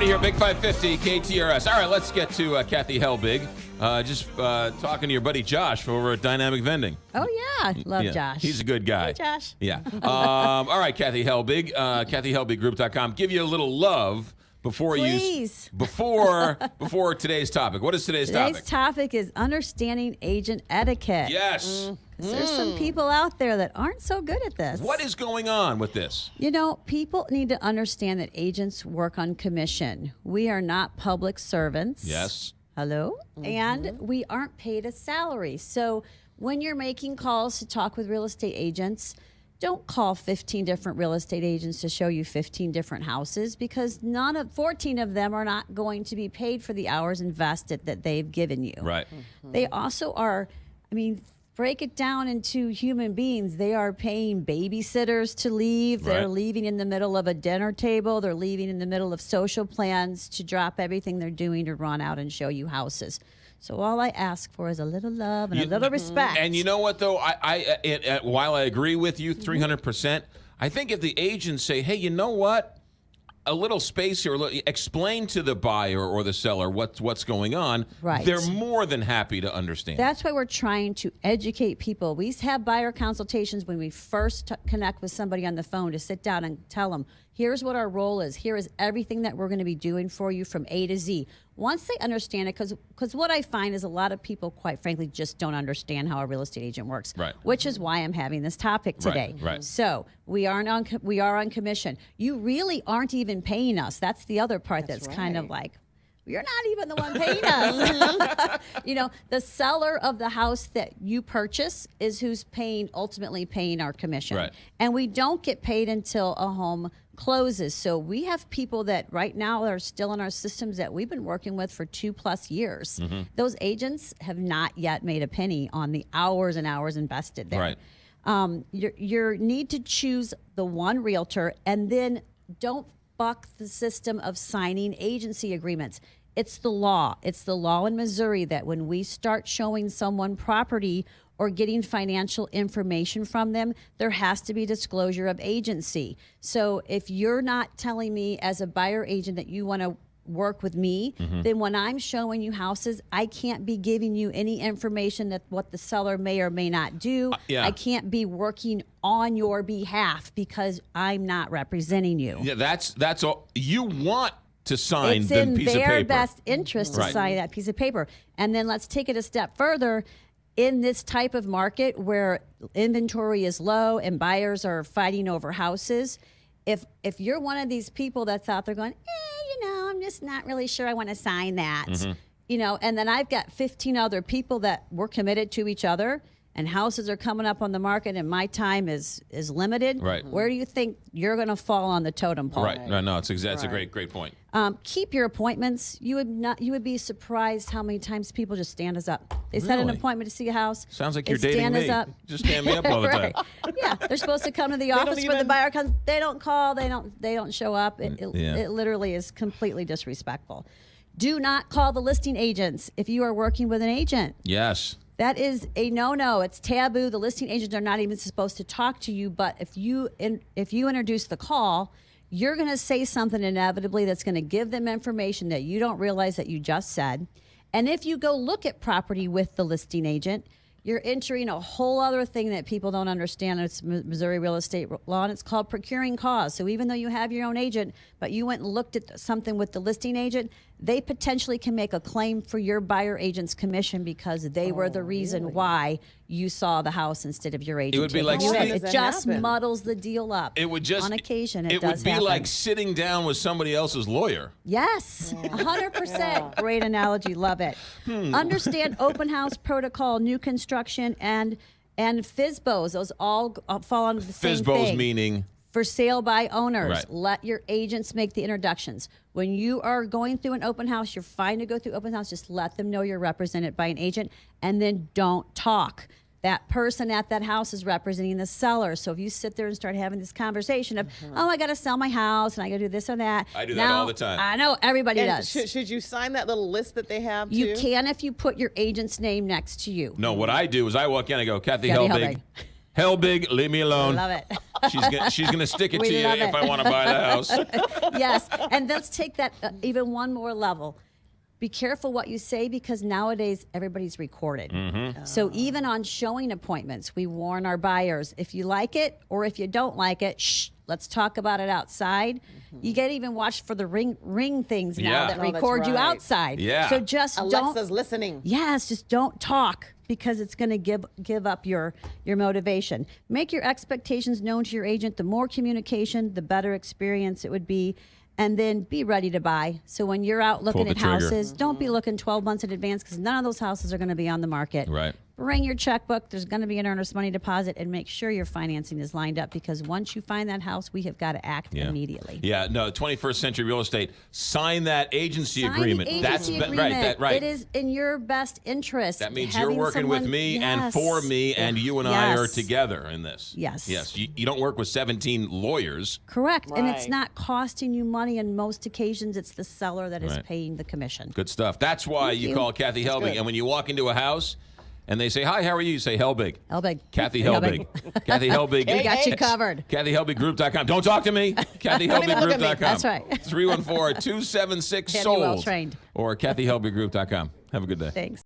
Party here, Big 550, KTRS. All right, let's get to Kathy Helbig. Just talking to your buddy Josh over at Dynamic Vending. Oh, yeah. Love Josh. He's a good guy. Hey, Josh. Yeah. All right, Kathy Helbig, KathyHelbigGroup.com. Give you a little love before before today's topic. What is today's topic? Today's topic is understanding agent etiquette. Yes. There's some people out there that aren't so good at this. What is going on with this? You know, people need to understand that agents work on commission. We are not public servants. Yes. Hello? And we aren't paid a salary. So when you're making calls to talk with real estate agents, don't call 15 different real estate agents to show you 15 different houses, because 14 of them are not going to be paid for the hours invested that they've given you. Right. They also are, break it down into human beings. They are paying babysitters to leave. They're leaving in the middle of a dinner table. They're leaving in the middle of social plans to drop everything they're doing to run out and show you houses. So all I ask for is a little love and a little respect. And you know what, though? While I agree with you 300%, I think if the agents say, hey, you know what? A little space here, explain to the buyer or the seller what's going on. Right. They're more than happy to understand. That's why we're trying to educate people. We have buyer consultations when we first connect with somebody on the phone to sit down and tell them, here's what our role is. Here is everything that we're going to be doing for you from A to Z. Once they understand it, because what I find is a lot of people, quite frankly, just don't understand how a real estate agent works, which is why I'm having this topic today. Right. So we are on commission. You really aren't even paying us. That's the other part that's kind of like, you're not even the one paying us. You know, the seller of the house that you purchase is who's ultimately paying our commission. Right. And we don't get paid until a home closes. So we have people that right now are still in our systems that we've been working with for 2+ years. Those agents have not yet made a penny on the hours and hours invested there. Right. You need to choose the one realtor, and then don't buck the system of signing agency agreements. It's the law. It's the law in Missouri that when we start showing someone property or getting financial information from them, there has to be disclosure of agency. So if you're not telling me as a buyer agent that you want to work with me, then when I'm showing you houses, I can't be giving you any information that what the seller may or may not do. I can't be working on your behalf because I'm not representing you. Yeah, that's all. You want to sign it's the in piece of paper. their best interest to sign that piece of paper. And then let's take it a step further. In this type of market where inventory is low and buyers are fighting over houses, if you're one of these people that's out there going, I'm just not really sure I want to sign that, and then I've got 15 other people that we're committed to each other, and houses are coming up on the market, and my time is limited. Right. Where do you think you're going to fall on the totem pole? Right. No, it's a great point. Keep your appointments. You would be surprised how many times people just stand us up. They set an appointment to see a house. Sounds like you're they dating stand me. Us up. Just stand me up all the time. Yeah, they're supposed to come to the office where the buyer comes. They don't call. They don't show up. It literally is completely disrespectful. Do not call the listing agents if you are working with an agent. Yes. That is a no-no. It's taboo. The listing agents are not even supposed to talk to you. But if you introduce the call, you're going to say something inevitably that's going to give them information that you don't realize that you just said. And if you go look at property with the listing agent, you're entering a whole other thing that people don't understand. It's Missouri real estate law, and it's called procuring cause. So even though you have your own agent, but you went and looked at something with the listing agent, they potentially can make a claim for your buyer agent's commission because they were the reason why you saw the house instead of your agent. It would be like it just muddles the deal up. It would just on occasion it does would be happen. like sitting down with somebody else's lawyer. Yes, 100%. Great analogy. Love it. Understand open house protocol, new construction, and FSBOs. Those all fall under the same thing. FSBOs meaning? For sale by owners. Right. Let your agents make the introductions. When you are going through an open house, you're fine to go through open house. Just let them know you're represented by an agent, and then don't talk. That person at that house is representing the seller. So if you sit there and start having this conversation of, I got to sell my house and I got to do this or that. I do that all the time. I know, everybody does. Should you sign that little list that they have, too? You can if you put your agent's name next to you. No, what I do is I walk in and I go, Kathy Helbig. Helbig, leave me alone. I love it. She's gonna stick it We to you love if it. I want to buy the house. Yes, and let's take that even one more level. Be careful what you say because nowadays everybody's recorded. So even on showing appointments, we warn our buyers, if you like it or if you don't like it, shh, let's talk about it outside. You get even watched for the ring things now Yeah. that Oh, that's record you right. outside. Yeah. So just Alexa's don't. listening. Yes, just don't talk because it's going to give up your motivation. Make your expectations known to your agent. The more communication, the better experience it would be. And then be ready to buy. So when you're out looking the at trigger. houses, don't be looking 12 months in advance because none of those houses are going to be on the market. Right. Bring your checkbook. There's going to be an earnest money deposit, and make sure your financing is lined up because once you find that house, we have got to act immediately. Yeah, no, 21st Century Real Estate. Sign that agency Sign the agreement. agency That's agreement. right. It is in your best interest. That means you're having working with someone- me and Yes. for me, and you and I are Yes. together in this. Yes. Yes. You don't work with 17 lawyers. Correct. And it's Right. not costing you money. On most occasions, it's the seller that is Right. paying the commission. Good stuff. That's why Thank you you. call Kathy Helbig. good. And when you walk into a house and they say, "Hi, how are you?" You say, "Helbig." Helbig. Kathy Helbig. Kathy Helbig. We got you covered. KathyHelbigGroup.com. Don't talk to me. even look at me. KathyHelbigGroup.com. That's right. 314-276 Very sold well trained. or KathyHelbigGroup.com. Have a good day. Thanks.